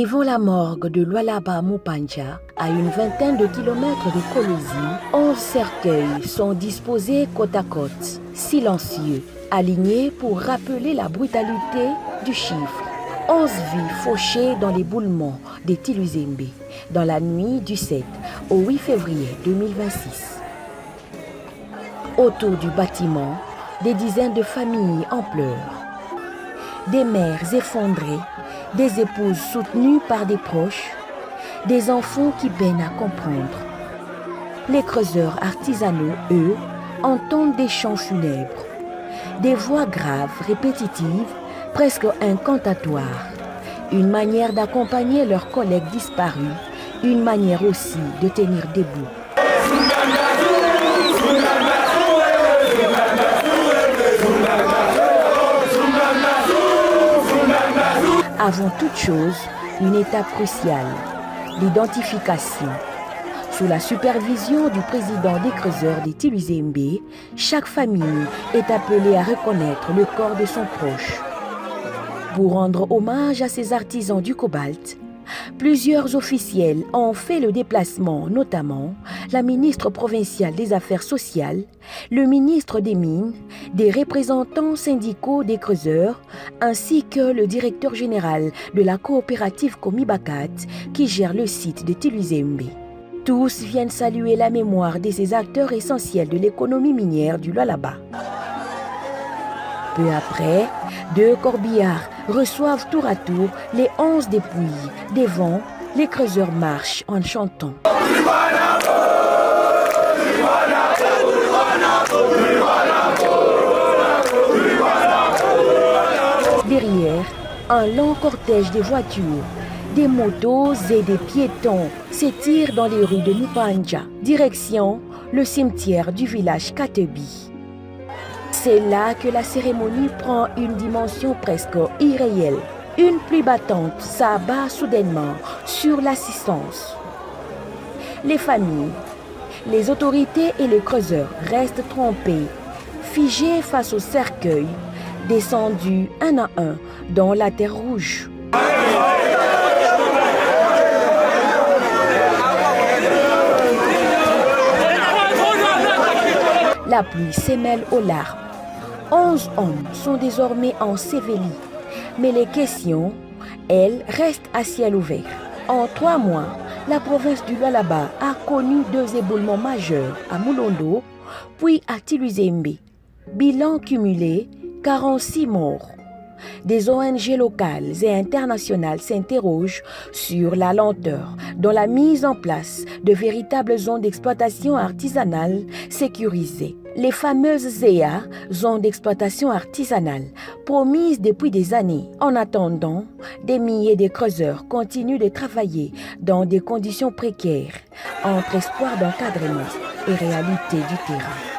Devant la morgue de Lualaba Mupanja, à une vingtaine de kilomètres de Kolosi, 11 cercueils sont disposés côte à côte, silencieux, alignés pour rappeler la brutalité du chiffre. 11 vies fauchées dans l'éboulement des Tiluzembe, dans la nuit du 7 au 8 février 2026. Autour du bâtiment, des dizaines de familles en pleurs. Des mères effondrées, des épouses soutenues par des proches, des enfants qui peinent à comprendre. Les creuseurs artisanaux, eux, entendent des chants funèbres, des voix graves, répétitives, presque incantatoires, une manière d'accompagner leurs collègues disparus, une manière aussi de tenir debout. Avant toute chose, une étape cruciale, l'identification. Sous la supervision du président des creuseurs des Tiluzembe, chaque famille est appelée à reconnaître le corps de son proche. Pour rendre hommage à ces artisans du cobalt, plusieurs officiels ont fait le déplacement, notamment la ministre provinciale des Affaires sociales, le ministre des Mines, des représentants syndicaux des creuseurs, ainsi que le directeur général de la coopérative Komibakat qui gère le site de Tiluzembe. Tous viennent saluer la mémoire de ces acteurs essentiels de l'économie minière du Lualaba. Peu après, 2 corbillards reçoivent tour à tour les 11 dépouilles. Devant, les creuseurs marchent en chantant. Derrière, un long cortège de voitures, des motos et des piétons s'étirent dans les rues de Mupanja, direction le cimetière du village Katebi. C'est là que la cérémonie prend une dimension presque irréelle. Une pluie battante s'abat soudainement sur l'assistance. Les familles, les autorités et les creuseurs restent trompés, figés face au cercueil, descendus un à un dans la terre rouge. La pluie s'émêle aux larmes. 11 hommes sont désormais ensevelis, mais les questions, elles, restent à ciel ouvert. En 3 mois, la province du Lualaba a connu 2 éboulements majeurs à Moulondo, puis à Tiluzembe. Bilan cumulé, 46 morts. Des ONG locales et internationales s'interrogent sur la lenteur dans la mise en place de véritables zones d'exploitation artisanale sécurisées. Les fameuses ZEA, zones d'exploitation artisanale, promises depuis des années. En attendant, des milliers de creuseurs continuent de travailler dans des conditions précaires, entre espoir d'encadrement et réalité du terrain.